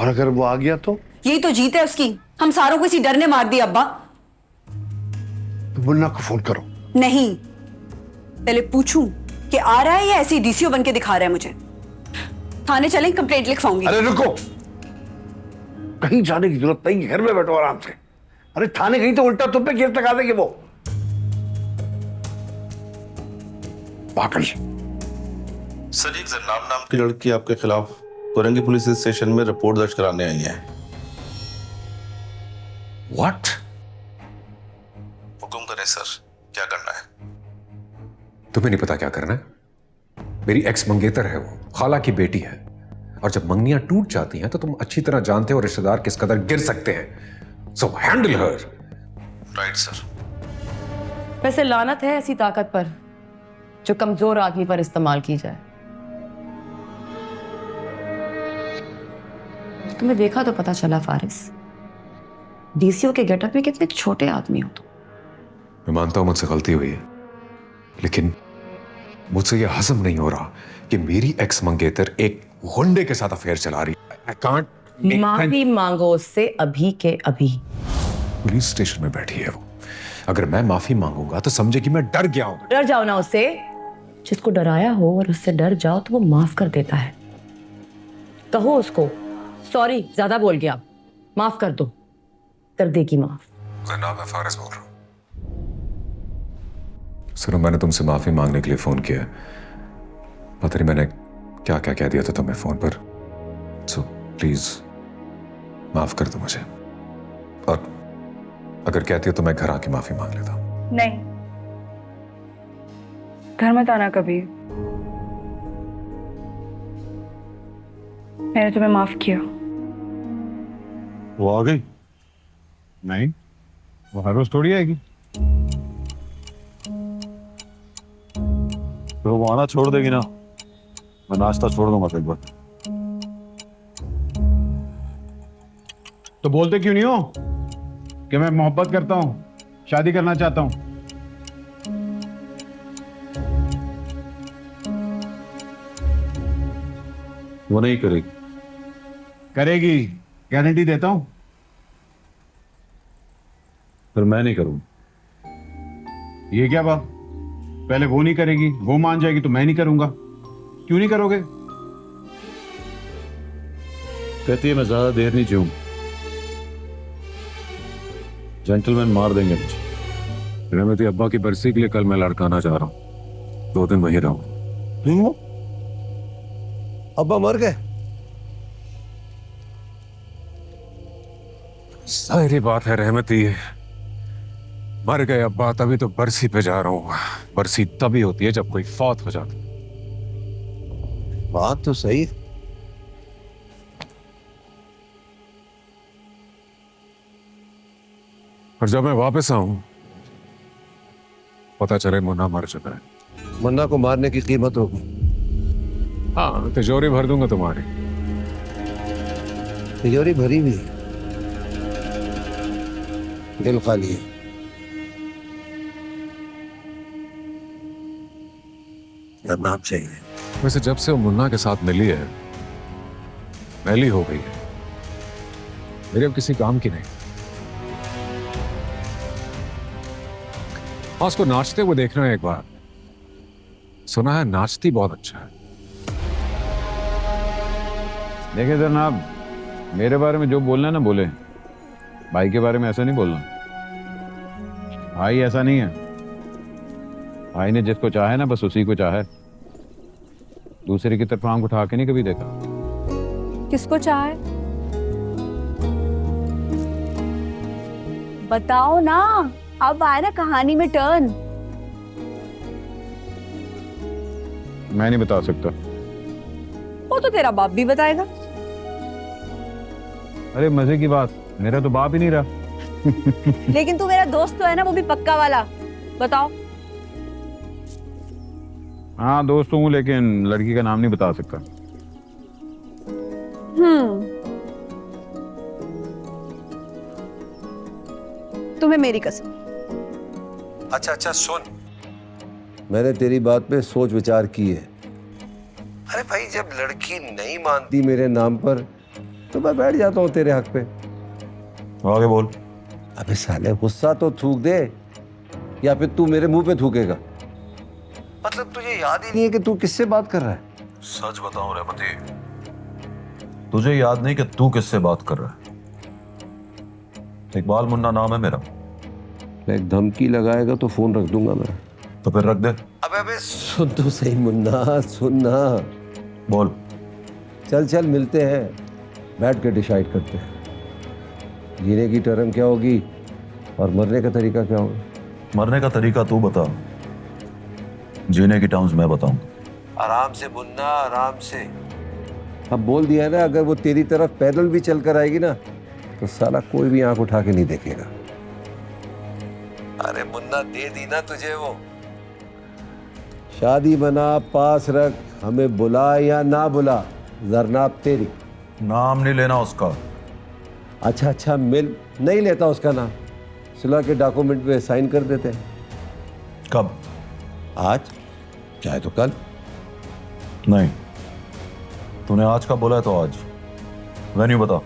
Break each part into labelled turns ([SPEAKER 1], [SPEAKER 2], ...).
[SPEAKER 1] और अगर वो आ गया तो?
[SPEAKER 2] यही तो जीत है उसकी। हम सारों को इसी डर ने मार दिया अब्बा।
[SPEAKER 1] तो मुन्ना को फोन करो।
[SPEAKER 2] नहीं, पहले पूछूं कि आ रहा है या ऐसे डीसीओ बन के दिखा रहा है मुझे। थाने चलें, कंप्लेंट लिखवाऊंगी।
[SPEAKER 1] अरे रुको, कहीं जाने की जरूरत नहीं, घर में बैठो आराम से। अरे थाने गई तो उल्टा तुम पे केस लगा देंगे वो, पागल।
[SPEAKER 3] सर, एक जन्नाम नाम की लड़की आपके खिलाफ कोरंगी पुलिस स्टेशन में रिपोर्ट दर्ज कराने आई है।
[SPEAKER 1] व्हाट?
[SPEAKER 3] हुक्म करें सर, क्या करना है?
[SPEAKER 4] तुम्हें नहीं पता क्या करना है? मेरी एक्स मंगेतर है वो, खाला की बेटी है, और जब मंगनियां टूट जाती हैं तो तुम अच्छी तरह जानते हो रिश्तेदार किस कदर गिर सकते हैं। सो हैंडल हर।
[SPEAKER 3] Right sir.
[SPEAKER 5] वैसे लानत है ऐसी ताकत पर जो कमजोर आदमी पर इस्तेमाल की जाए। तुम्हें देखा तो पता चला फारिस, डीसीओ के गेटअप में कितने छोटे आदमी हो तुम।
[SPEAKER 4] मैं मानता हूं मुझसे गलती हुई है, लेकिन मुझसे यह हजम नहीं हो रहा कि मेरी एक्स मंगेतर एक गुंडे के साथ अफेयर चला रही है। I can't.
[SPEAKER 5] माफी मांगो उससे अभी के अभी।
[SPEAKER 4] पुलिस स्टेशन में बैठी है वो, अगर मैं माफी मांगूंगा तो समझे कि मैं डर गया हूं।
[SPEAKER 5] डर जाओ ना उससे। जिसको डराया हो और उससे डर जाओ तो वो माफ कर देता है। कहो उसको, सॉरी ज्यादा बोल गया, माफ कर दो, कर देगी माफ।
[SPEAKER 4] जनाब, मैं फारिस बोल रहा हूं। सुनो, मैंने तुमसे माफी मांगने के लिए फोन किया। पता नहीं मैंने क्या क्या कह दिया था तुम्हें फोन पर। सो प्लीज माफ कर दो मुझे, और अगर कहती हो तो मैं घर आके माफी मांग लेता हूं।
[SPEAKER 6] नहीं, घर मत आना कभी। मैंने तुम्हें माफ किया।
[SPEAKER 7] वो आ गई? नहीं, वो हर रोज थोड़ी आएगी। तो वो आना छोड़ देगी ना, मैं नाश्ता छोड़ दूंगा फिर बार। तो बोलते क्यों नहीं हो कि मैं मोहब्बत करता हूं, शादी करना चाहता हूं? वो नहीं करेगी। करेगी, गारंटी देता हूं। फिर मैं नहीं करूंगा। ये क्या बात? पहले वो नहीं करेगी, वो मान जाएगी तो मैं नहीं करूंगा। क्यों नहीं करोगे? कहती है मैं ज्यादा देर नहीं जीऊं, जेंटलमैन मार देंगे मुझे। रहमती अब्बा की बरसी के लिए कल मैं लड़काना चाह रहा हूं, 2 दिन वहीं रहूं।
[SPEAKER 1] अब्बा मर गए?
[SPEAKER 4] सारी बात है रहमती, मर गए अब्बा तभी तो बरसी पे जा रहा हूं। बरसी तभी होती है जब कोई फौत हो जाता।
[SPEAKER 1] बात तो सही है।
[SPEAKER 4] और जब मैं वापस आऊं पता चले मुन्ना मर चुका है।
[SPEAKER 1] मुन्ना को मारने की कीमत होगी।
[SPEAKER 4] हाँ, तिजोरी भर दूंगा तुम्हारी।
[SPEAKER 1] तिजोरी भरी हुई है, दिल खाली है। नाम चाहिए।
[SPEAKER 4] वैसे जब से वो मुन्ना के साथ मिली है, मैली हो गई है, मेरे अब किसी काम की नहीं। हाँ, उसको नाचते हुए देखना है एक बार। सुना है नाचती बहुत अच्छा है।
[SPEAKER 7] देखिए जनाब, मेरे बारे में जो बोलना है ना बोले, भाई के बारे में ऐसा नहीं बोलना। भाई ऐसा नहीं है। भाई ने जिसको चाहे ना बस उसी को चाहे, दूसरे की तरफ आंख उठा के नहीं कभी देखा।
[SPEAKER 6] किसको चाहे? बताओ ना, अब आए ना कहानी में टर्न।
[SPEAKER 7] मैं नहीं बता सकता।
[SPEAKER 6] वो तो तेरा बाप भी बताएगा।
[SPEAKER 7] अरे मजे की बात, मेरा तो बाप ही नहीं रहा।
[SPEAKER 6] लेकिन तू मेरा दोस्त तो है ना, वो भी पक्का वाला। बताओ।
[SPEAKER 7] हाँ दोस्त हूँ, लेकिन लड़की का नाम नहीं बता सकता।
[SPEAKER 6] तुम्हें मेरी कसम।
[SPEAKER 1] अच्छा सुन, मैंने तेरी बात पे सोच विचार की है। अरे भाई, जब लड़की नहीं मानती मेरे नाम पर,
[SPEAKER 8] तो मैं बैठ जाता हूँ तेरे हक पे।
[SPEAKER 3] आगे बोल।
[SPEAKER 8] अबे साले गुस्सा तो थूक दे, या फिर तू मेरे मुंह पे थूकेगा। मतलब तुझे याद ही नहीं है कि तू किससे बात कर रहा है?
[SPEAKER 3] सच बताऊं रहमती, तुझे याद नहीं कि तू किससे बात कर रहा है? इकबाल मुन्ना नाम है मेरा।
[SPEAKER 8] एक धमकी लगाएगा तो फोन रख दूंगा मैं।
[SPEAKER 3] तो फिर रख दे।
[SPEAKER 8] अबे सुन तो सही मुन्ना, सुनना।
[SPEAKER 3] बोल।
[SPEAKER 8] चल चल मिलते हैं, बैठ के डिसाइड करते हैं जीने की टर्म क्या होगी और मरने का तरीका क्या होगा।
[SPEAKER 3] मरने का तरीका तू बता, जीने की टर्म्स मैं बताऊंगा।
[SPEAKER 8] आराम से मुन्ना, आराम से। अब बोल दिया ना, अगर वो तेरी तरफ पैदल भी चल कर आएगी ना तो साला कोई भी आंख उठा के नहीं देखेगा। अरे मुन्ना दे दी ना तुझे वो। शादी बना, पास रख, हमें बुला या ना बुला, जरनाब तेरी।
[SPEAKER 3] नाम नहीं लेना उसका।
[SPEAKER 8] अच्छा अच्छा, मिल नहीं लेता उसका नाम। सुलह के डॉक्यूमेंट पे साइन कर देते हैं।
[SPEAKER 3] कब?
[SPEAKER 8] आज, चाहे तो कल।
[SPEAKER 3] नहीं, तूने आज का बोला है तो आज। वेन्यू बता।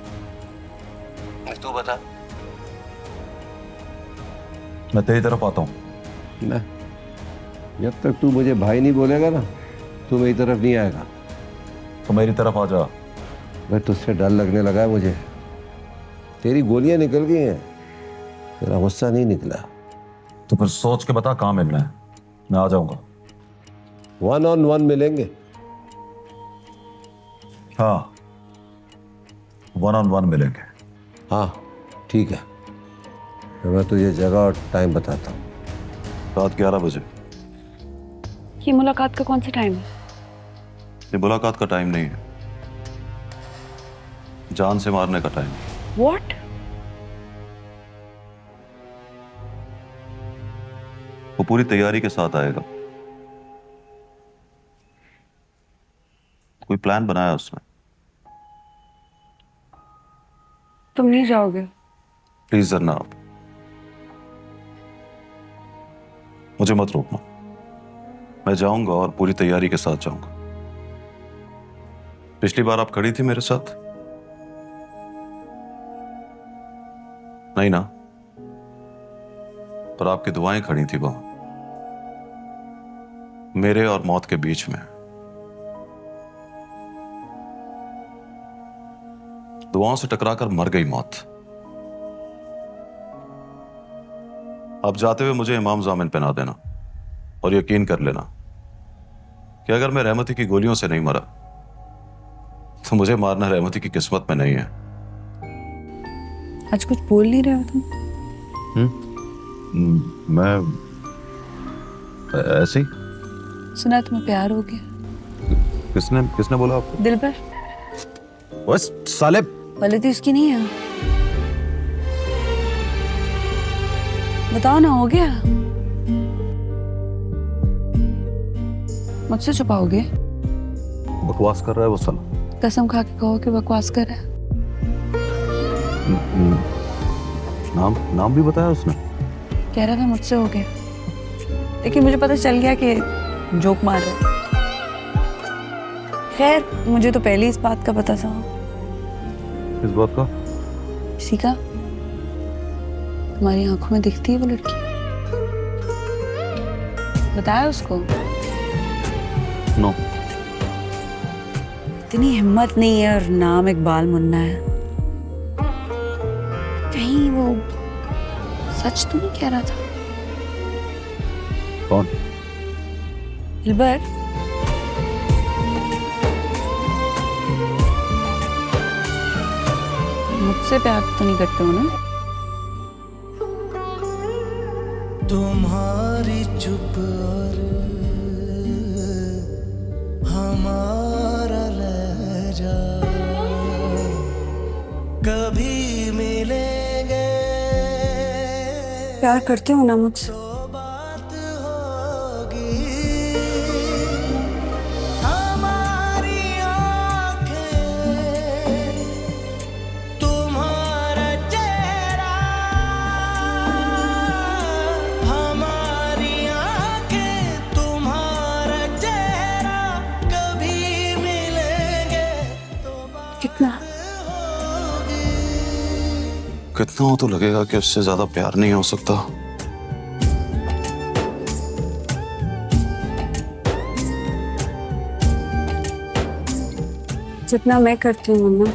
[SPEAKER 8] तू बता।
[SPEAKER 3] मैं तेरी तरफ आता हूं।
[SPEAKER 8] ना, जब तक तू मुझे भाई नहीं बोलेगा ना, तू मेरी तरफ नहीं आएगा।
[SPEAKER 3] तो मेरी तरफ आ जा।
[SPEAKER 8] भाई तुझसे डर लगने लगा है मुझे। तेरी गोलियां निकल गई हैं, तेरा गुस्सा नहीं निकला।
[SPEAKER 3] तो फिर सोच के बता कहां मिलना है, मैं आ जाऊंगा।
[SPEAKER 8] 1-on-1 मिलेंगे।
[SPEAKER 3] हाँ, 1-on-1 मिलेंगे।
[SPEAKER 8] हाँ ठीक है, तो मैं तुझे जगह और टाइम बताता हूँ।
[SPEAKER 3] रात 11 बजे।
[SPEAKER 2] ये मुलाकात का कौन सा टाइम है?
[SPEAKER 3] ये मुलाकात का टाइम नहीं है, जान से मारने का टाइम।
[SPEAKER 2] What?
[SPEAKER 3] वो पूरी तैयारी के साथ आएगा। कोई प्लान बनाया उसने।
[SPEAKER 2] तुम नहीं जाओगे?
[SPEAKER 3] प्लीज जरनाब, मुझे मत रोकना। मैं जाऊंगा और पूरी तैयारी के साथ जाऊंगा। पिछली बार आप खड़ी थी मेरे साथ, नहीं ना? पर आपकी दुआएं खड़ी थी वहां, मेरे और मौत के बीच में। दुआओं से टकराकर मर गई मौत। अब जाते हुए मुझे इमाम जामिन पहना देना और यकीन कर लेना कि अगर मैं रहमती की गोलियों से नहीं मरा तो मुझे मारना रहमती की किस्मत में नहीं है।
[SPEAKER 2] आज कुछ बोल नहीं रहे हो तुम?
[SPEAKER 3] मैं ऐसे ही।
[SPEAKER 2] सुना तुम्हें प्यार हो गया।
[SPEAKER 3] किसने किसने बोला आपको?
[SPEAKER 2] दिल पर।
[SPEAKER 3] बस साले।
[SPEAKER 2] गलती उसकी नहीं है। बताओ ना, हो गया? मुझसे छुपाओगे?
[SPEAKER 3] बकवास कर रहा है वो साला।
[SPEAKER 2] कसम खा के कहो कि बकवास कर रहा है।
[SPEAKER 3] नाम भी बताया उसने।
[SPEAKER 2] कह रहा था मुझसे हो गया, लेकिन मुझे पता चल गया कि जोक मार रहा है। खैर, मुझे तो पहले इस बात का पता था।
[SPEAKER 3] इस बात का?
[SPEAKER 2] इसी का। तुम्हारी आंखों में दिखती है वो लड़की। बताया उसको?
[SPEAKER 3] नो।
[SPEAKER 2] इतनी हिम्मत नहीं है और नाम इकबाल मुन्ना है। कहीं वो सच तो नहीं कह रहा था?
[SPEAKER 3] कौन?
[SPEAKER 2] दिलबर, मुझसे प्यार तो नहीं करते हो ना?
[SPEAKER 9] तुम्हारी चुप और हमारा लहजा कभी मिलेंगे।
[SPEAKER 2] प्यार करते हो ना मुझसे?
[SPEAKER 9] तो बात होगी। हमारी आंखें तुम्हारा चेहरा, हमारी आंखें तुम्हारा चेहरा कभी मिलेंगे तो बात
[SPEAKER 2] कितना?
[SPEAKER 3] देखता हूं तो लगेगा कि उससे ज्यादा प्यार नहीं हो सकता।
[SPEAKER 2] जितना मैं करती हूँ मुन्ना,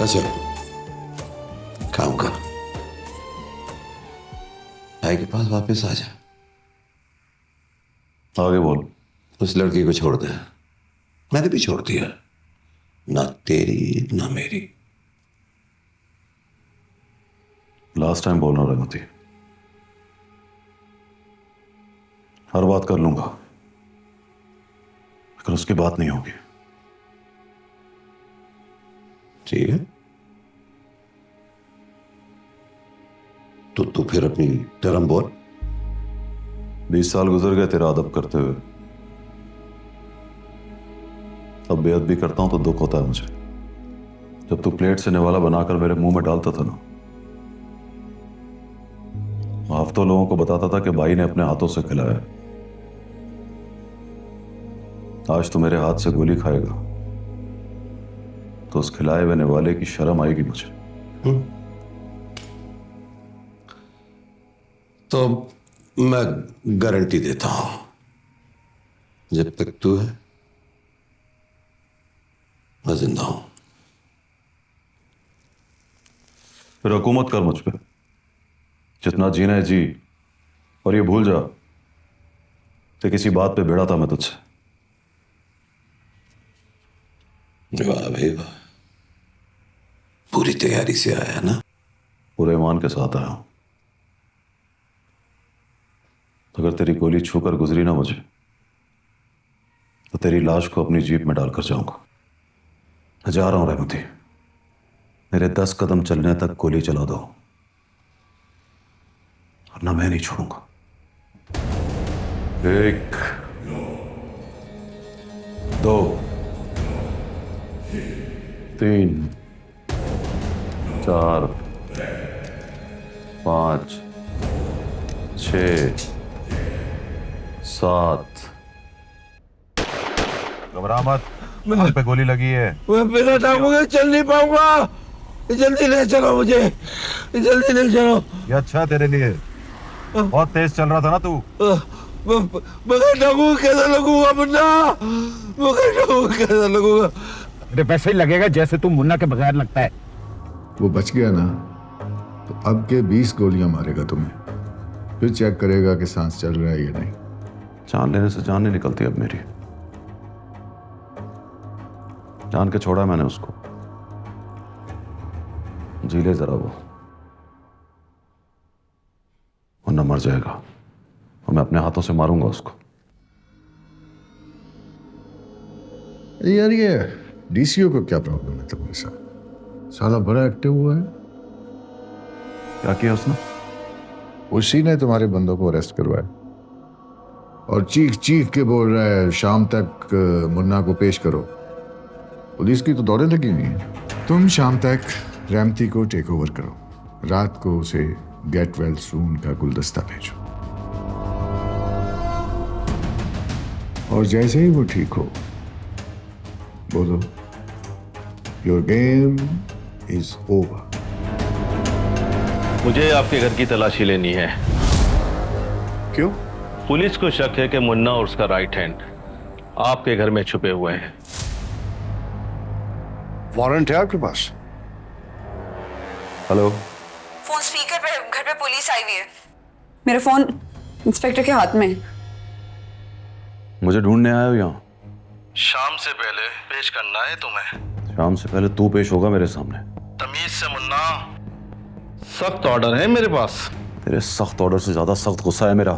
[SPEAKER 8] अच्छा, काम कर, भाई के पास वापस आ जा।
[SPEAKER 3] आगे बोल।
[SPEAKER 8] उस लड़की को छोड़ दे। मैंने भी छोड़ दिया, ना तेरी ना मेरी।
[SPEAKER 3] लास्ट टाइम बोलना रहमती, हर बात कर लूंगा लेकिन उसकी बात नहीं होगी।
[SPEAKER 8] ठीक है, तो तू फिर अपनी टर्म बोल।
[SPEAKER 3] 20 साल गुजर गए तेरा अदब करते हुए, अब बेअदबी करता हूं तो दुख होता है मुझे। जब तू प्लेट से निवाला बनाकर मेरे मुंह में डालता था ना, हफ्तों लोगों को बताता था कि भाई ने अपने हाथों से खिलाया। आज तो मेरे हाथ से गोली खाएगा तो उस खिलाए हुए निवाले की शर्म आएगी मुझे।
[SPEAKER 8] तो मैं गारंटी देता हूं, जब तक तू है मैं जिंदा हूं।
[SPEAKER 3] फिर हुकूमत कर मुझ पे, जितना जीना है जी, और ये भूल जा कि किसी बात पे भिड़ा था मैं तुझसे।
[SPEAKER 8] वाह भाई वाह, पूरी तैयारी से आया ना?
[SPEAKER 3] पूरे ईमान के साथ आया हूं। अगर तेरी गोली छूकर गुजरी ना मुझे, तो तेरी लाश को अपनी जीप में डालकर जाऊंगा। मैं जा रहा हूं रहमती, मेरे 10 कदम चलने तक गोली चला दो, वरना मैं नहीं छोड़ूंगा। 1 2 3 4 5 6 7। घबरा मत, हाथ पे गोली लगी है।
[SPEAKER 1] मैं बिना टांगों के चल नहीं पाऊंगा। जल्दी ले चलो मुझे, जल्दी ले चलो।
[SPEAKER 3] ये अच्छा है तेरे लिए, बहुत तेज चल रहा था ना तू।
[SPEAKER 1] बगैर टांगों के कैसे लगूंगा मुन्ना? बगैर टांगों के कैसे लगूंगा?
[SPEAKER 7] अरे वैसे ही लगेगा जैसे तू मुन्ना के बगैर लगता है।
[SPEAKER 10] वो बच गया ना, तो अब के 20 गोलियां मारेगा तुम्हें, फिर चेक करेगा कि सांस चल रहा है या नहीं।
[SPEAKER 3] जान लेने से जान नहीं निकलती अब मेरी। जान के छोड़ा मैंने उसको, जी ले जरा वो, वरना मर जाएगा और मैं अपने हाथों से मारूंगा उसको।
[SPEAKER 10] यार ये डीसीओ को क्या प्रॉब्लम है तुम्हारे साथ? साला बड़ा एक्टिव हुआ है।
[SPEAKER 3] क्या किया उसने?
[SPEAKER 10] उसी ने तुम्हारे बंदों को अरेस्ट करवाया और चीख चीख के बोल रहा है शाम तक मुन्ना को पेश करो। पुलिस की तो दौड़े लगी हुई है। तुम शाम तक रहमती को टेक ओवर करो, रात को उसे गेट वेल सून का गुलदस्ता भेजो, और जैसे ही वो ठीक हो बोलो योर गेम इज ओवर।
[SPEAKER 11] मुझे आपके घर की तलाशी लेनी है।
[SPEAKER 10] क्यों?
[SPEAKER 11] पुलिस को शक है कि मुन्ना और उसका राइट हैंड आपके घर में छुपे हुए हैं।
[SPEAKER 10] वारंट है आपके पास?
[SPEAKER 3] हेलो,
[SPEAKER 2] फोन स्पीकर पे, घर पे पुलिस आई हुई है। मेरा फोन इंस्पेक्टर के हाथ में है।
[SPEAKER 3] मुझे ढूंढने आया हो यहाँ?
[SPEAKER 11] शाम से पहले पेश करना है तुम्हें।
[SPEAKER 3] शाम से पहले तू पेश होगा मेरे सामने।
[SPEAKER 11] तमीज से मुन्ना, सख्त ऑर्डर है मेरे पास।
[SPEAKER 3] तेरे सख्त ऑर्डर से ज्यादा सख्त गुस्सा है मेरा।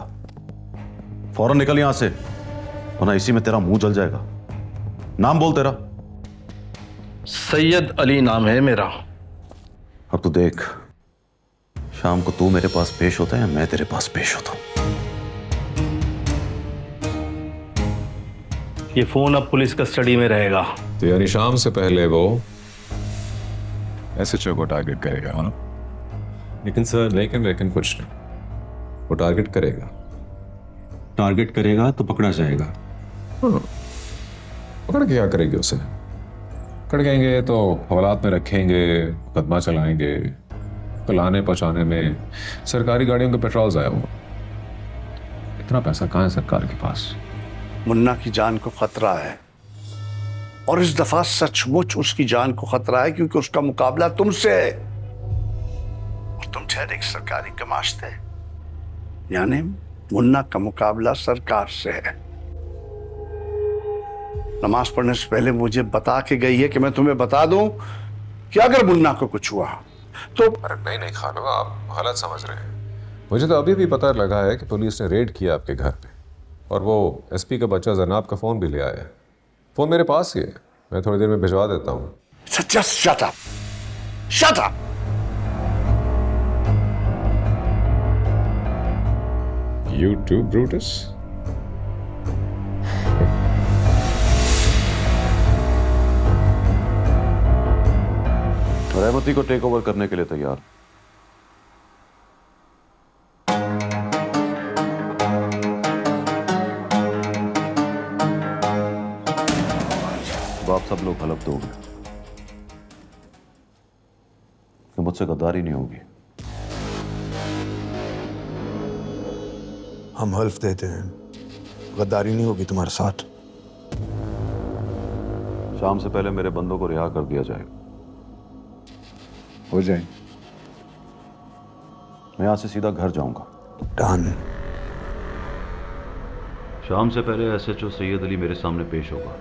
[SPEAKER 3] फौरन निकल यहां से, वरना इसी में तेरा मुंह जल जाएगा। नाम बोल तेरा।
[SPEAKER 11] सैयद अली नाम है मेरा।
[SPEAKER 3] अब तू देख, शाम को तू मेरे पास पेश होता है या मैं तेरे पास पेश होता हूं।
[SPEAKER 11] ये फोन अब पुलिस कस्टडी में रहेगा।
[SPEAKER 4] तो यानी शाम से पहले वो एसएचओ को टारगेट करेगा, हाँ? लेकिन सर, लेकिन कुछ नहीं, वो टारगेट करेगा।
[SPEAKER 3] टारगेट करेगा तो पकड़ा जाएगा।
[SPEAKER 4] पकड़ के क्या करेंगे उसे? पकड़ गएंगे तो हवालात में रखेंगे, मुकदमा चलाएंगे, तो लाने पहुंचाने में सरकारी गाड़ियों का पेट्रोल जाया होगा। इतना पैसा कहाँ है सरकार के पास?
[SPEAKER 1] मुन्ना की जान को खतरा है, और इस दफा सचमुच उसकी जान को खतरा है, क्योंकि उसका मुकाबला तुमसे है, और तुम ठहरे एक सरकारी कमाश्ते, यानी मुन्ना का मुकाबला सरकार से है। नमाज पढ़ने से पहले मुझे बता के गई है कि मैं तुम्हें बता दूं कि अगर मुन्ना को कुछ हुआ तो।
[SPEAKER 4] नहीं खानो, आप गलत समझ रहे हैं। मुझे तो अभी भी पता लगा है कि पुलिस ने रेड किया आपके घर पे, और वो एसपी का बच्चा जनाब का फोन भी ले आया है। फोन मेरे पास ही है, मैं थोड़ी देर में भिजवा देता हूँ।
[SPEAKER 1] Just shut up. Shut up.
[SPEAKER 4] You too, Brutus?
[SPEAKER 3] रहमती को टेक ओवर करने के लिए तैयार। तो आप सब लोग हलफ दोगे कि मुझसे गद्दारी नहीं होगी।
[SPEAKER 12] हम हल्फ देते हैं, गद्दारी नहीं होगी तुम्हारे साथ।
[SPEAKER 3] शाम से पहले मेरे बंदों को रिहा कर दिया जाएगा।
[SPEAKER 10] हो जाए।
[SPEAKER 3] मैं यहां से सीधा घर जाऊंगा।
[SPEAKER 12] डन।
[SPEAKER 3] शाम से पहले एसएचओ सैयद अली मेरे सामने पेश होगा।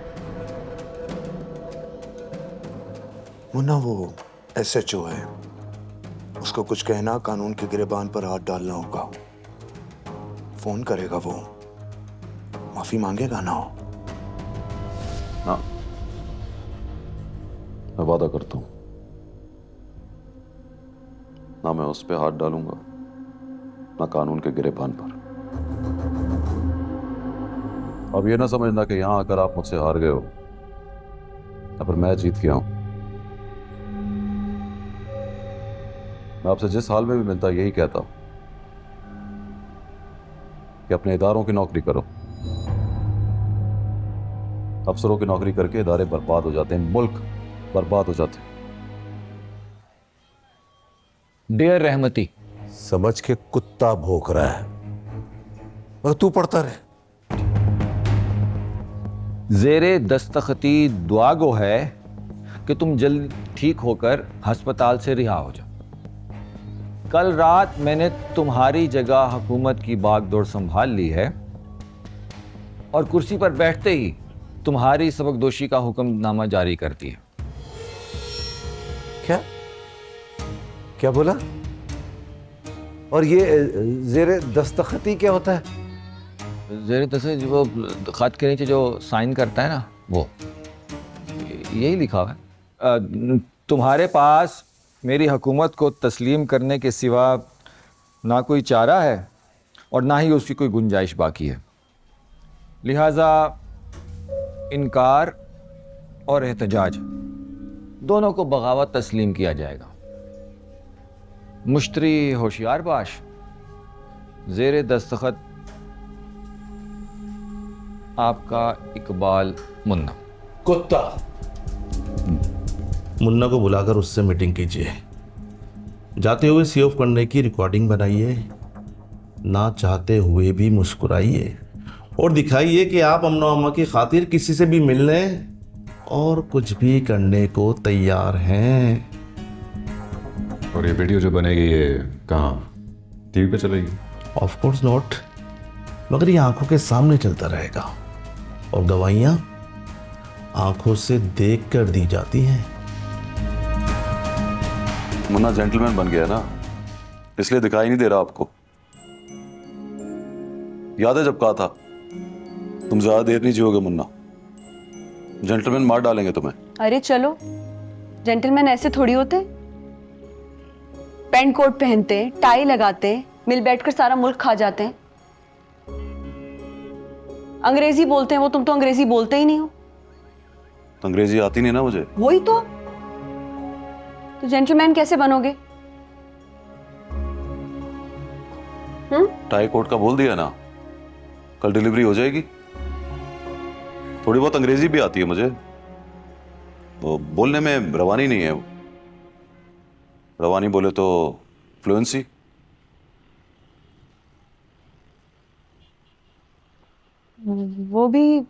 [SPEAKER 12] मुन्ना वो एसएचओ है, उसको कुछ कहना, कानून के गिरेबान पर हाथ डालना होगा। फोन करेगा वो, माफी मांगेगा ना?
[SPEAKER 3] ना, मैं वादा करता हूं, ना मैं उस पे हाथ डालूंगा, ना कानून के गिरेबान पर। अब ये ना समझना कि यहां आकर आप मुझसे हार गए हो या फिर मैं जीत गया हूं। मैं आपसे जिस हाल में भी मिलता यही कहता हूं कि अपने इदारों की नौकरी करो। अफसरों की नौकरी करके इदारे बर्बाद हो जाते हैं, मुल्क बर्बाद हो जाते हैं।
[SPEAKER 13] डियर रहमती,
[SPEAKER 8] समझ के कुत्ता भौंक रहा है, मगर तू पढ़ता रहे।
[SPEAKER 13] ज़ेरे दस्तखती दुआ गो है कि तुम जल्द ठीक होकर अस्पताल से रिहा हो जाओ। कल रात मैंने तुम्हारी जगह हुकूमत की बागडोर संभाल ली है, और कुर्सी पर बैठते ही तुम्हारी सबकदोशी का हुक्मनामा जारी कर दिया।
[SPEAKER 8] क्या क्या बोला? और ये ज़ेरे दस्तखती क्या होता है?
[SPEAKER 13] ज़ेरे दस्तखत वो खत के नीचे जो साइन करता है ना, वो यही लिखा हुआ है। तुम्हारे पास मेरी हुकूमत को तस्लीम करने के सिवा ना कोई चारा है और ना ही उसकी कोई गुंजाइश बाकी है। लिहाजा इनकार और एहतजाज दोनों को बगावत तस्लीम किया जाएगा। मुश्तरी होशियार बाश, ज़ेरे दस्तखत आपका इकबाल मुन्ना।
[SPEAKER 12] कुत्ता।
[SPEAKER 11] मुन्ना को बुलाकर उससे मीटिंग कीजिए। जाते हुए सी ऑफ करने की रिकॉर्डिंग बनाइए, ना चाहते हुए भी मुस्कुराइए और दिखाइए कि आप अमनो अम्मा की खातिर किसी से भी मिलने और कुछ भी करने को तैयार हैं।
[SPEAKER 4] और ये वीडियो जो बनेगी ये कहाँ, टीवी पे चलेगी?
[SPEAKER 11] ऑफ कोर्स नॉट, मगर ये आंखों के सामने चलता रहेगा और गवाहियां आंखों से देख कर दी जाती हैं।
[SPEAKER 3] मुन्ना जेंटलमैन बन गया ना, इसलिए दिखाई नहीं दे रहा आपको। याद है जब कहा था तुम ज्यादा देर नहीं जियोगे मुन्ना, जेंटलमैन मार डालेंगे तुम्हें।
[SPEAKER 2] अरे चलो, जेंटलमैन ऐसे थोड़ी होते। पैंट कोट पहनते, टाई लगाते, मिल बैठकर सारा मुल्क खा जाते हैं। अंग्रेजी बोलते हैं वो, तुम तो अंग्रेजी बोलते ही नहीं हो।
[SPEAKER 3] तो अंग्रेजी आती नहीं ना मुझे।
[SPEAKER 2] वही तो जेंटलमैन कैसे बनोगे?
[SPEAKER 3] टाई कोट का बोल दिया ना, कल डिलीवरी हो जाएगी। थोड़ी बहुत अंग्रेजी भी आती है मुझे, वो बोलने में रवानी नहीं है। रवानी बोले तो फ्लुएंसी।
[SPEAKER 2] वो भी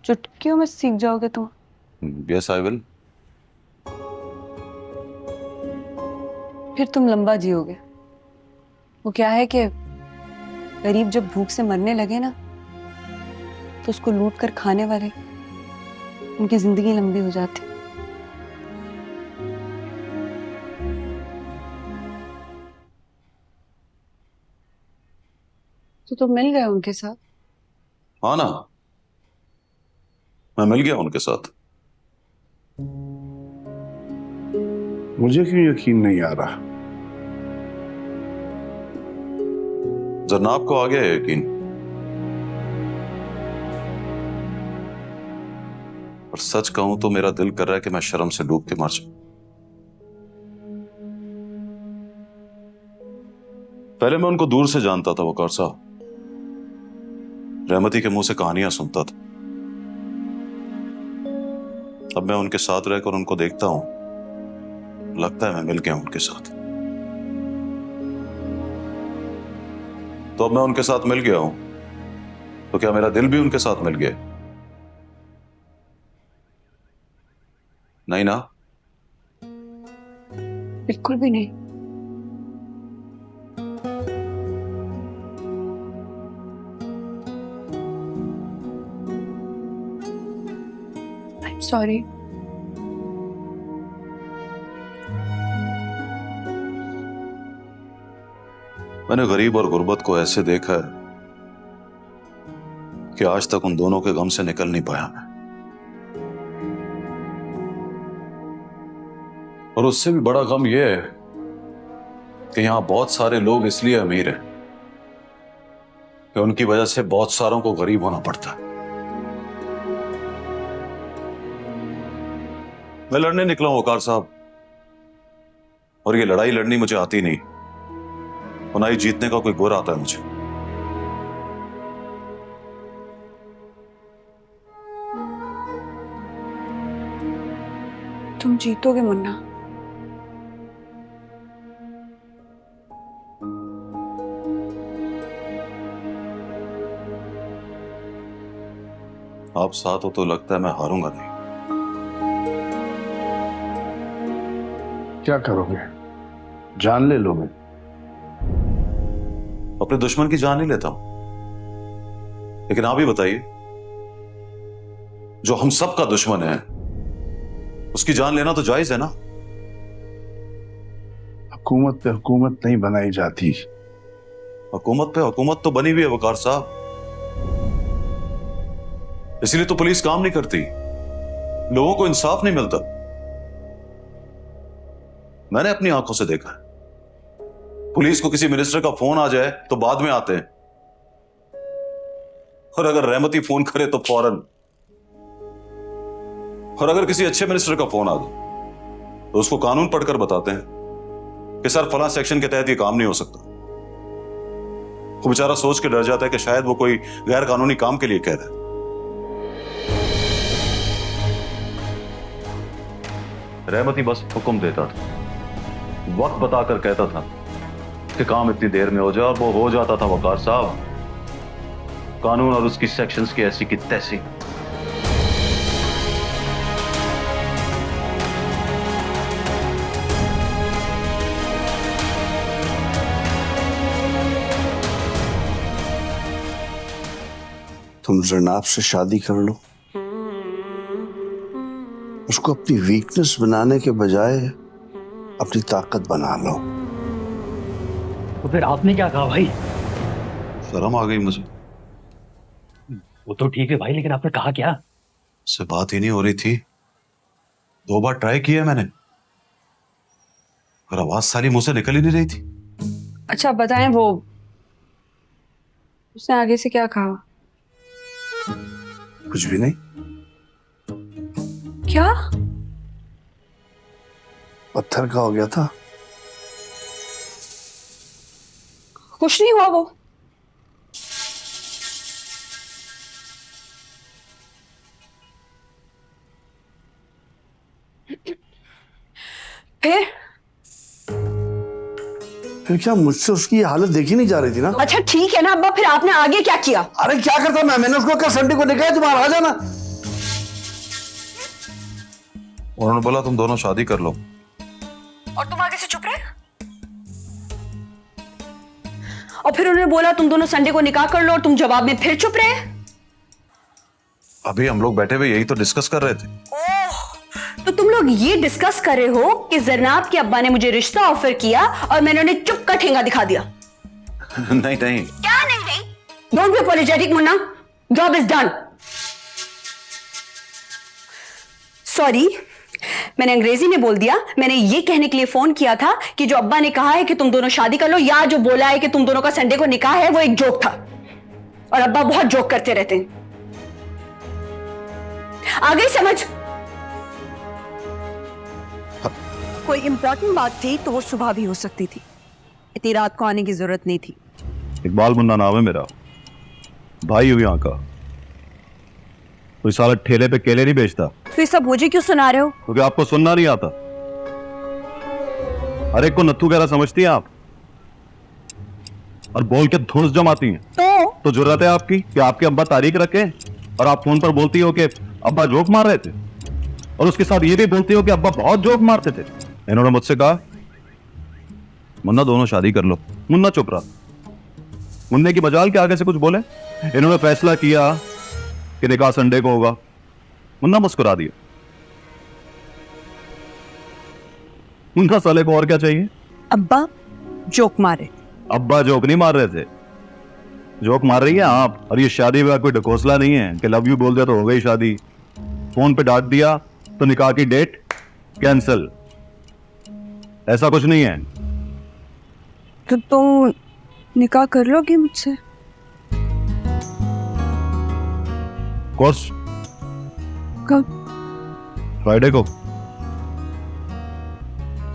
[SPEAKER 2] चुटकियों में सीख जाओगे तुम।
[SPEAKER 3] Yes I will.
[SPEAKER 2] फिर तुम लंबा जियोगे। वो क्या है कि गरीब जब भूख से मरने लगे ना, तो उसको लूट कर खाने वाले, उनकी जिंदगी लंबी हो जाती। तो तुम मिल गए उनके साथ?
[SPEAKER 3] हाँ ना, मैं मिल गया उनके साथ।
[SPEAKER 1] मुझे क्यों यकीन नहीं आ रहा?
[SPEAKER 3] जनाब को आ गया है यकीन, और सच कहूं तो मेरा दिल कर रहा है कि मैं शर्म से डूब के मर जाऊं। पहले मैं उनको दूर से जानता था वकार साहब, रहमती के मुंह से कहानियां सुनता था। अब मैं उनके साथ रहकर उनको देखता हूं, लगता है मैं मिल गया उनके साथ। तो अब मैं उनके साथ मिल गया हूं, तो क्या मेरा दिल भी उनके साथ मिल गया? नहीं ना?
[SPEAKER 2] बिल्कुल भी नहीं। I'm sorry.
[SPEAKER 3] मैंने गरीब और गुर्बत को ऐसे देखा है कि आज तक उन दोनों के गम से निकल नहीं पाया मैं। और उससे भी बड़ा गम यह है कि यहां बहुत सारे लोग इसलिए अमीर हैं कि उनकी वजह से बहुत सारों को गरीब होना पड़ता है। मैं लड़ने निकला हूं वकार साहब, और ये लड़ाई लड़नी मुझे आती नहीं, और ना ही जीतने का कोई गुर आता है मुझे।
[SPEAKER 2] तुम जीतोगे मुन्ना।
[SPEAKER 3] आप साथ हो तो लगता है मैं हारूंगा नहीं।
[SPEAKER 1] क्या करोगे? जान ले लोगे?
[SPEAKER 3] अपने दुश्मन की जान नहीं लेता हूं, लेकिन आप ही बताइए, जो हम सब का दुश्मन है उसकी जान लेना तो जायज है ना?
[SPEAKER 1] हुकूमत पे हुकूमत नहीं बनाई जाती।
[SPEAKER 3] हुकूमत पे हुकूमत तो बनी हुई है वकार साहब, इसलिए तो पुलिस काम नहीं करती, लोगों को इंसाफ नहीं मिलता। मैंने अपनी आंखों से देखा है, पुलिस को किसी मिनिस्टर का फोन आ जाए तो बाद में आते हैं, और अगर रहमती फोन करे तो फौरन, और अगर किसी अच्छे मिनिस्टर का फोन आ जाए तो उसको कानून पढ़कर बताते हैं कि सर फलां सेक्शन के तहत ये काम नहीं हो सकता। वो बेचारा सोच के डर जाता है कि शायद वो कोई गैर कानूनी काम के लिए कह रहा है। रहमती बस हुक्म देता था, वक्त बताकर कहता था कि काम इतनी देर में हो जाए, और वो हो जाता था वकार साहब। कानून और उसकी सेक्शंस की ऐसी की तैसी।
[SPEAKER 1] तुम जनाब से शादी कर लो, उसको अपनी वीकनेस बनाने के बजाय अपनी ताकत बना लो।
[SPEAKER 14] तो फिर आपने क्या कहा भाई?
[SPEAKER 3] शर्म आ गई मुझे।
[SPEAKER 14] वो तो ठीक है भाई, लेकिन आपने कहा क्या?
[SPEAKER 3] उससे बात ही नहीं हो रही थी, 2 बार ट्राई किया मैंने, और आवाज सारी मुंह से निकल ही नहीं रही थी।
[SPEAKER 2] अच्छा बताएं, वो उसने आगे से क्या कहा?
[SPEAKER 1] कुछ भी नहीं।
[SPEAKER 2] क्या?
[SPEAKER 1] पत्थर का हो गया था।
[SPEAKER 2] कुछ नहीं हुआ वो।
[SPEAKER 1] फिर क्या मुझसे उसकी ये हालत देखी नहीं जा रही थी ना?
[SPEAKER 2] अच्छा ठीक है ना अब्बा, फिर आपने आगे क्या किया?
[SPEAKER 1] अरे क्या करता मैंने उसको कल संडे को देखा है, तुम आ जाना।
[SPEAKER 3] उन्होंने बोला तुम दोनों शादी कर लो।
[SPEAKER 2] और तुम आगे से चुप रहे? और फिर उन्होंने बोला तुम दोनों संडे को निकाह कर लो और तुम जवाब में फिर चुप रहे?
[SPEAKER 3] अभी हम लोग बैठे हुए यही तो डिस्कस कर रहे थे।
[SPEAKER 2] तो तुम लोग ये डिस्कस कर रहे हो कि जरनाब के अब्बा ने मुझे रिश्ता ऑफर किया और मैंने उन्हें चुप का ठेंगा दिखा दिया।
[SPEAKER 3] नहीं नहीं।
[SPEAKER 2] क्या नहीं नहीं? Don't be apologetic Munna, job is done. Sorry, मैंने अंग्रेजी में बोल दिया। मैंने ये कहने के लिए फोन किया था कि जो अब्बा ने कहा है कि तुम दोनों शादी कर लो, या जो बोला है कि तुम दोनों का संडे को निकाह है, वो एक जोक था। और अब्बा बहुत जोक करते रहते हैं। आ गई समझ? कोई इंपॉर्टेंट बात थी तो वो सुबह भी हो सकती थी, इतनी रात को आने की जरूरत नहीं थी।
[SPEAKER 3] इकबाल मुन्ना नाम है मेरा, भाई हुई यहाँ का। कोई साला ठेले पे केले नहीं बेचता।
[SPEAKER 2] तो ये सब मुझे क्यों सुना रहे हो?
[SPEAKER 3] क्योंकि आपको सुनना नहीं आता। हर एक को नत्थू कहना समझती हैं आप, और बोल के धुंस जमाती हैं। तो जुर्रत है आपकी कि आपके अब्बा तारीख रखे और आप फोन पर बोलती हो कि अब्बा जोक मार रहे थे, और उसके साथ ये भी बोलती हो कि अब्बा बहुत जोक मारते थे। इन्होंने मुझसे कहा मुन्ना दोनों शादी कर लो। मुन्ना चुप रहा। मुन्ने की मजाल के आगे से कुछ बोले। इन्होंने फैसला किया कि निकाह संडे को होगा। मुन्ना मुस्कुरा दिया। मुन्ना साले को और क्या चाहिए?
[SPEAKER 2] अब्बा जोक मारे।
[SPEAKER 3] अब्बा जोक नहीं मार रहे थे, जोक मार रही है आप। और ये शादी में कोई ढकोसला नहीं है कि लव यू बोल दिया तो हो गई शादी। फोन पे डांट दिया तो निकाह की डेट कैंसिल, ऐसा कुछ नहीं है।
[SPEAKER 2] तो तुम निकाह कर लोगे मुझसे?
[SPEAKER 3] कोर्स
[SPEAKER 2] कब?
[SPEAKER 3] फ्राइडे को।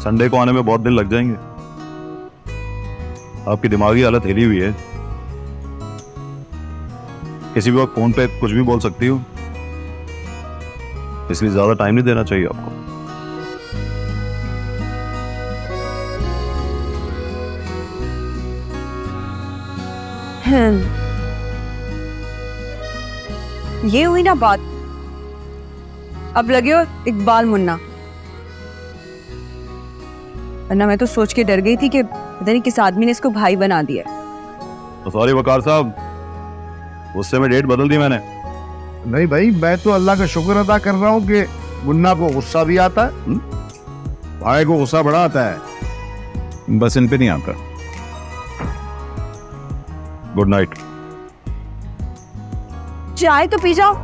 [SPEAKER 3] संडे को आने में बहुत दिन लग जाएंगे। आपकी दिमागी हालत हिली हुई है, किसी भी वक्त फोन पे कुछ भी बोल सकती हो, इसलिए ज्यादा टाइम नहीं देना चाहिए आपको।
[SPEAKER 2] ये हुई ना बात। अब लगे हो इकबाल मुन्ना, वरना मैं तो सोच के डर गई थी कि पता नहीं किस आदमी ने इसको भाई बना दिया।
[SPEAKER 3] तो सॉरी वकार साहब, गुस्से में डेट बदल दी मैंने।
[SPEAKER 10] नहीं भाई, मैं तो अल्लाह का शुक्र अदा कर रहा हूँ कि मुन्ना को गुस्सा भी आता है, भाई को गुस्सा बड़ा आता है,
[SPEAKER 7] बस इन पे नहीं आता।
[SPEAKER 3] Good night.
[SPEAKER 2] चाय तो पी जाओ।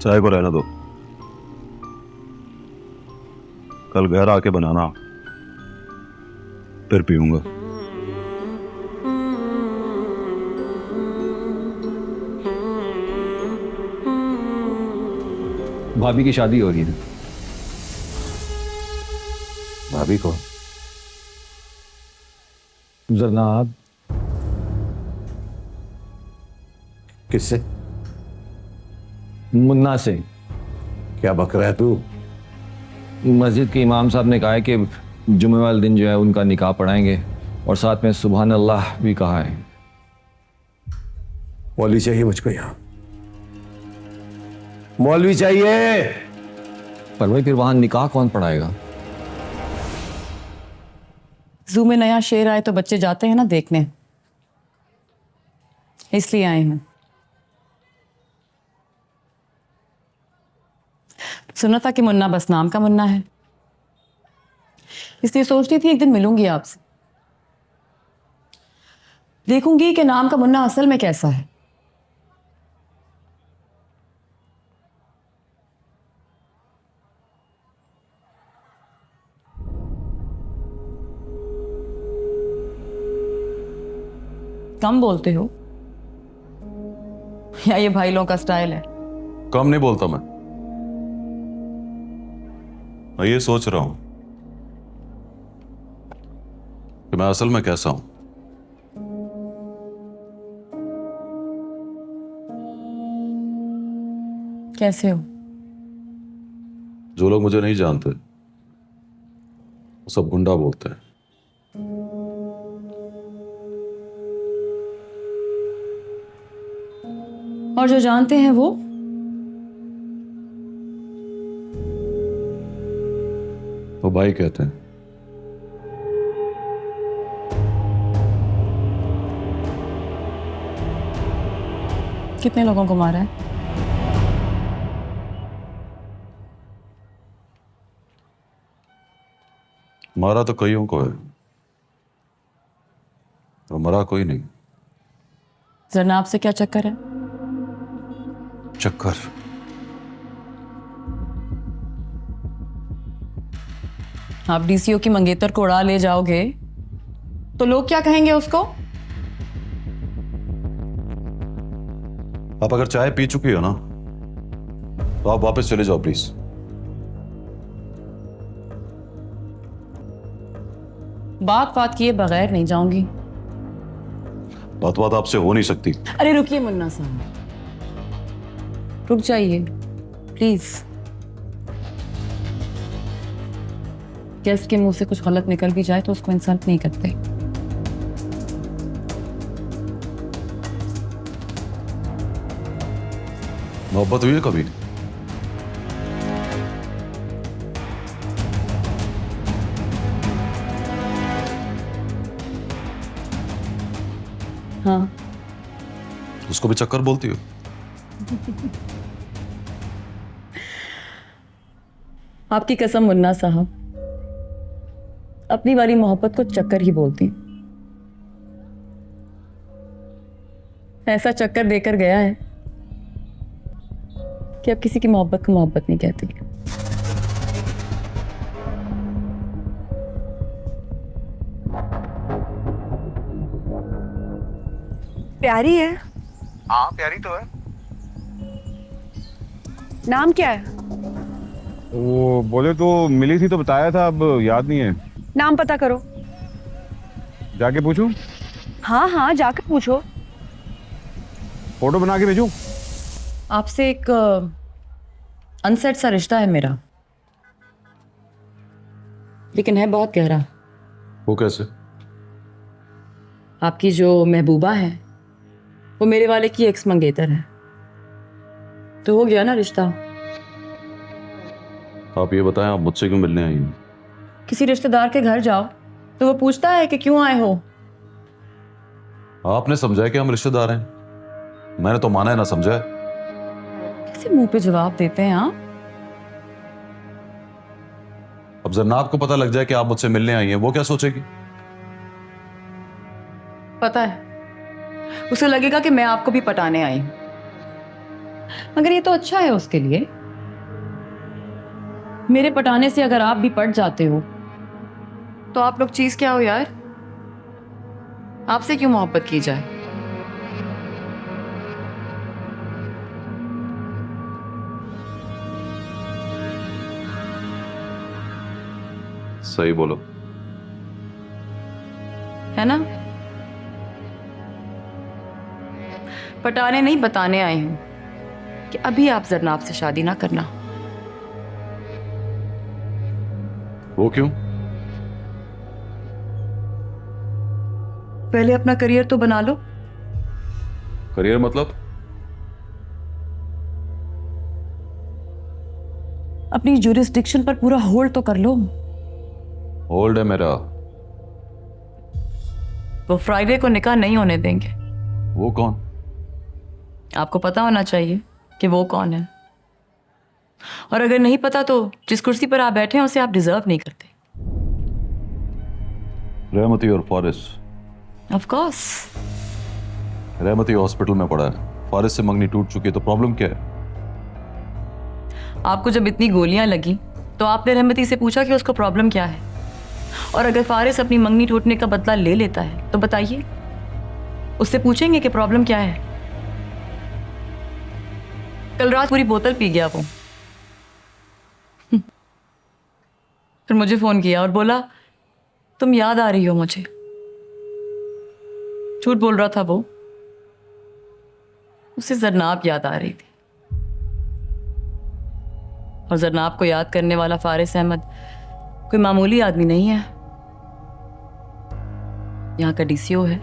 [SPEAKER 3] चाय को रहने दो, कल घर आके बनाना, फिर पीऊंगा।
[SPEAKER 13] भाभी की शादी हो रही है।
[SPEAKER 8] भाभी को?
[SPEAKER 13] जरनाब।
[SPEAKER 8] किससे?
[SPEAKER 13] मुन्ना से।
[SPEAKER 8] क्या बक रहा है तू?
[SPEAKER 13] मस्जिद के इमाम साहब ने कहा है कि जुमे वाले दिन जो है उनका निकाह पढ़ाएंगे, और साथ में सुभान अल्लाह भी कहा है।
[SPEAKER 8] मौलवी चाहिए मुझको यहाँ, मौलवी चाहिए।
[SPEAKER 13] पर भाई फिर वहां निकाह कौन पढ़ाएगा?
[SPEAKER 5] जू में नया शेर आए तो बच्चे जाते हैं ना देखने, इसलिए आए हैं। सुना था कि मुन्ना बस नाम का मुन्ना है, इसलिए सोचती थी एक दिन मिलूंगी आपसे। देखूंगी कि नाम का मुन्ना असल में कैसा है। कम बोलते हो या ये भाई लोगों का स्टाइल है?
[SPEAKER 3] कम नहीं बोलता मैं ये सोच रहा हूं कि मैं असल में कैसा हूं।
[SPEAKER 5] कैसे हो?
[SPEAKER 3] जो लोग मुझे नहीं जानते वो सब गुंडा बोलते हैं।
[SPEAKER 5] और जो जानते हैं वो
[SPEAKER 3] भाई कहते हैं।
[SPEAKER 5] कितने लोगों को मारा है?
[SPEAKER 3] मारा तो कईयों को है और मरा कोई नहीं।
[SPEAKER 5] जरनाब से क्या चक्कर है?
[SPEAKER 3] चक्कर
[SPEAKER 5] आप डीसीओ की मंगेतर को उड़ा ले जाओगे तो लोग क्या कहेंगे उसको?
[SPEAKER 3] आप अगर चाय पी चुकी हो ना तो आप वापस चले जाओ प्लीज।
[SPEAKER 5] बात किए बगैर नहीं जाऊंगी।
[SPEAKER 3] बात आपसे हो नहीं सकती।
[SPEAKER 5] अरे रुकिए मुन्ना साहब, रुक जाइए प्लीज। गेस्ट के मुंह से कुछ गलत निकल भी जाए तो उसको इंसल्ट नहीं करते।
[SPEAKER 3] मोहब्बत हुई है कभी?
[SPEAKER 5] हाँ।
[SPEAKER 3] उसको भी चक्कर बोलती हो?
[SPEAKER 5] आपकी कसम मुन्ना साहब, अपनी वाली मोहब्बत को चक्कर ही बोलती। ऐसा चक्कर देकर गया है कि अब किसी की मोहब्बत को मोहब्बत नहीं कहती।
[SPEAKER 6] प्यारी है।
[SPEAKER 12] हाँ प्यारी तो है।
[SPEAKER 6] नाम क्या है?
[SPEAKER 7] वो बोले तो मिली थी तो बताया था, अब याद नहीं है।
[SPEAKER 6] नाम पता करो।
[SPEAKER 7] जाके पूछूं?
[SPEAKER 6] हाँ हाँ जाकर पूछो।
[SPEAKER 7] फोटो बना के भेजूं?
[SPEAKER 5] आपसे एक अनसेट सा रिश्ता है मेरा, लेकिन है बहुत गहरा।
[SPEAKER 3] वो कैसे?
[SPEAKER 5] आपकी जो महबूबा है वो मेरे वाले की एक्स मंगेतर है, तो हो गया ना रिश्ता।
[SPEAKER 3] आप ये बताएं, आप मुझसे क्यों मिलने आई हैं?
[SPEAKER 5] किसी रिश्तेदार के घर जाओ तो वो पूछता है कि क्यों आए हो।
[SPEAKER 3] आपने समझा कि हम रिश्तेदार हैं? मैंने तो माना है ना समझा है।
[SPEAKER 5] कैसे मुंह पे जवाब देते हैं आप?
[SPEAKER 3] अब जरनाब को पता लग जाए कि आप मुझसे मिलने आई हैं, वो क्या सोचेगी?
[SPEAKER 5] पता है, उसे लगेगा कि मैं आपको भी पटाने आई हूं, मगर ये तो अच्छा है उसके लिए। मेरे पटाने से अगर आप भी पट जाते हो तो आप लोग चीज क्या हो यार? आपसे क्यों मोहब्बत की जाए?
[SPEAKER 3] सही बोलो।
[SPEAKER 5] है ना? पटाने नहीं बताने आई हूं कि अभी आप जरनाब से शादी ना करना।
[SPEAKER 3] वो क्यों?
[SPEAKER 5] पहले अपना करियर तो बना लो।
[SPEAKER 3] करियर मतलब?
[SPEAKER 5] अपनी ज्यूरिसडिक्शन पर पूरा होल्ड तो कर लो।
[SPEAKER 3] होल्ड है मेरा।
[SPEAKER 5] वो फ्राइडे को निकाह नहीं होने देंगे।
[SPEAKER 3] वो कौन?
[SPEAKER 5] आपको पता होना चाहिए कि वो कौन है, और अगर नहीं पता तो जिस कुर्सी पर आप बैठे हैं उसे आप डिजर्व नहीं करते।
[SPEAKER 3] रहमती और Faris.
[SPEAKER 5] Of course.
[SPEAKER 3] Rahmati hospital में पड़ा है, फारिस से मंगनी टूट चुकी है, तो प्रॉब्लम क्या है?
[SPEAKER 5] आपको जब इतनी गोलियां लगी तो आपने रहमती से पूछा कि उसको प्रॉब्लम क्या है? और अगर फारिस अपनी मंगनी टूटने का बदला ले लेता है तो बताइए, उससे पूछेंगे कि प्रॉब्लम क्या है? कल रात पूरी बोतल पी गया वो। फिर मुझे फोन किया और बोला तुम याद आ रही हो मुझे। झूठ बोल रहा था वो, उसे जरनाब याद आ रही थी। और जरनाब को याद करने वाला फारिस अहमद कोई मामूली आदमी नहीं है, यहाँ का डीसीओ है।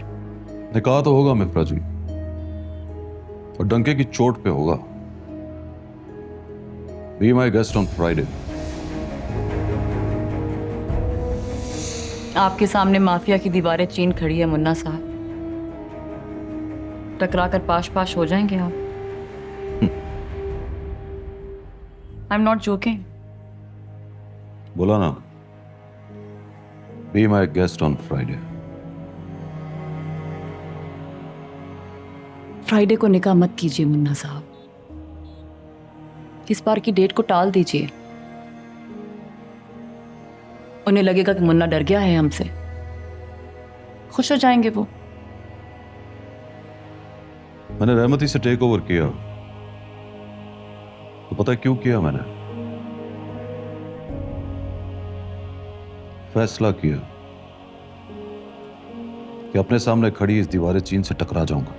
[SPEAKER 3] निकाह तो होगा मिफ्रा जी, और डंके की चोट पे होगा। Be my guest on Friday.
[SPEAKER 5] आपके सामने माफिया की दीवारें चीन खड़ी है मुन्ना साहब, टकरा कर पाश पाश हो जाएंगे आप। I am not joking.
[SPEAKER 3] बोला ना, be my guest on Friday.
[SPEAKER 5] Friday को निकाह मत कीजिए मुन्ना साहब, इस बार की डेट को टाल दीजिए। उन्हें लगेगा कि मुन्ना डर गया है हमसे, खुश हो जाएंगे वो।
[SPEAKER 3] मैंने रहमती से टेक ओवर किया, तो पता है क्यों किया मैंने? फैसला किया कि अपने सामने खड़ी इस दीवार चीन से टकरा जाऊंगा।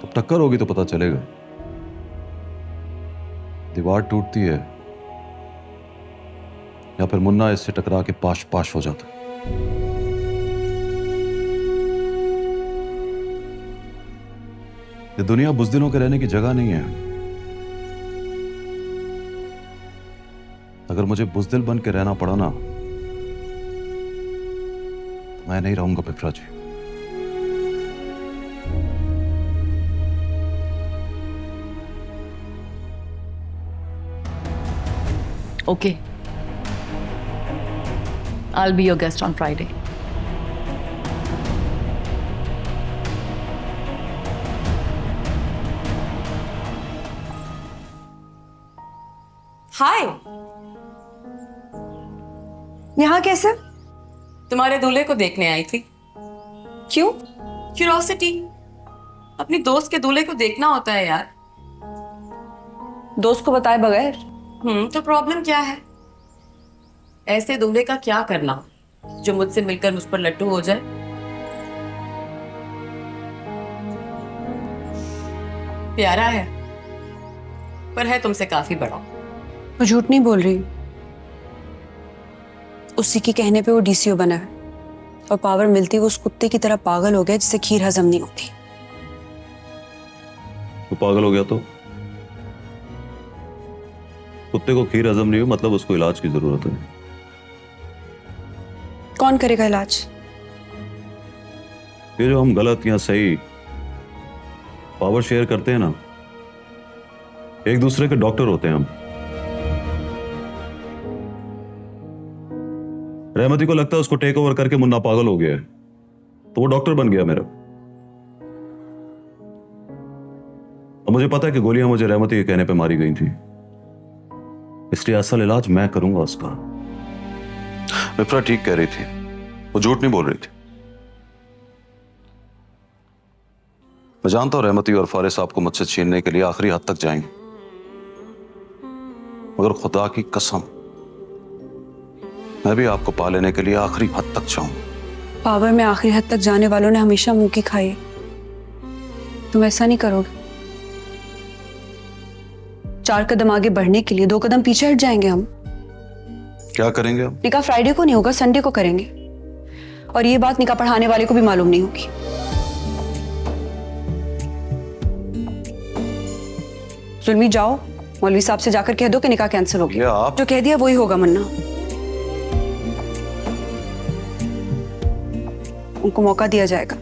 [SPEAKER 3] अब टक्कर होगी तो पता चलेगा, दीवार टूटती है या फिर मुन्ना इससे टकरा के पाश पाश हो जाता। ये दुनिया बुज़दिलों के रहने की जगह नहीं है। अगर मुझे बुज़दिल बन के रहना पड़ा ना, तो मैं नहीं रहूंगा Pipra ji.
[SPEAKER 5] Okay, I'll be your guest on Friday.
[SPEAKER 2] Hi, यहाँ कैसे?
[SPEAKER 5] तुम्हारे दूल्हे को देखने आई थी।
[SPEAKER 2] क्यों?
[SPEAKER 5] क्यूरोसिटी, अपनी दोस्त के दूल्हे को देखना होता है यार।
[SPEAKER 2] दोस्त को बताए बगैर?
[SPEAKER 5] तो प्रॉब्लम क्या है? ऐसे दूल्हे का क्या करना जो मुझसे मिलकर मुझ पर लट्टू हो जाए? प्यारा है, पर है तुमसे काफी बड़ा।
[SPEAKER 2] मैं झूठ नहीं बोल रही, उसी के कहने पे वो डीसीओ बना है, और पावर मिलती वो उस कुत्ते की तरह पागल हो गया जिसे खीर हजम नहीं होती।
[SPEAKER 3] वो पागल हो गया तो कुत्ते को खीर हजम नहीं हो, मतलब उसको इलाज की जरूरत है।
[SPEAKER 2] कौन करेगा इलाज?
[SPEAKER 3] ये जो हम गलत या सही पावर शेयर करते हैं ना, एक दूसरे के डॉक्टर होते हैं हम। रहमती को लगता है उसको टेक ओवर करके मुन्ना पागल हो गया है, तो वो डॉक्टर बन गया मेरा। और मुझे पता है कि गोलियां मुझे रहमती के कहने पे मारी गई थी, इसलिए असल इलाज मैं करूंगा उसका। मिफ्रा ठीक कह रही थी, वो झूठ नहीं बोल रही थी। मैं जानता हूं रहमती और फारिस आपको मुझसे छीनने के लिए आखिरी हद तक जाएंगे, मगर खुदा की कसम मैं भी आपको पा लेने के लिए आखिरी हद तक जाऊंगा।
[SPEAKER 2] पावर में आखिरी हद तक जाने वालों ने हमेशा मुंह की खाई, तुम ऐसा नहीं करोगे। 4 कदम आगे बढ़ने के लिए 2 कदम पीछे हट जाएंगे हम।
[SPEAKER 3] क्या करेंगे हम?
[SPEAKER 2] निकाह फ्राइडे को नहीं होगा, संडे को करेंगे, और ये बात निकाह पढ़ाने वाले को भी मालूम नहीं होगी। जुल्मी, जाओ मौलवी साहब से जाकर कह दो कि निकाह कैंसिल हो गया।
[SPEAKER 3] आप
[SPEAKER 2] जो कह दिया वही होगा मन्ना। उनको मौका दिया जाएगा।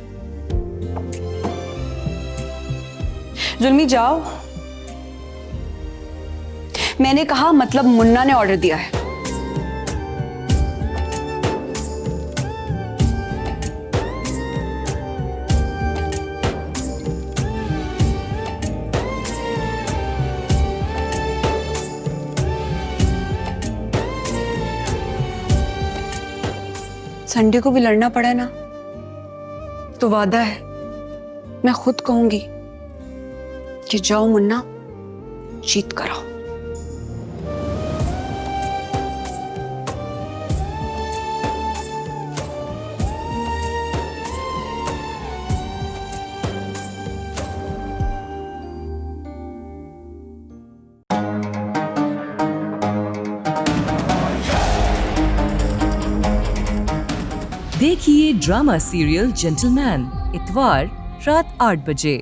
[SPEAKER 2] जुल्मी, जाओ। मैंने कहा, मतलब मुन्ना ने ऑर्डर दिया है। संडे को भी लड़ना पड़ा ना तो वादा है मैं खुद कहूंगी कि जाओ मुन्ना, जीत कर आओ।
[SPEAKER 15] देखिए ड्रामा सीरियल जेंटलमैन इतवार रात 8 बजे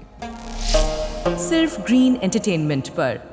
[SPEAKER 15] सिर्फ ग्रीन एंटरटेनमेंट पर।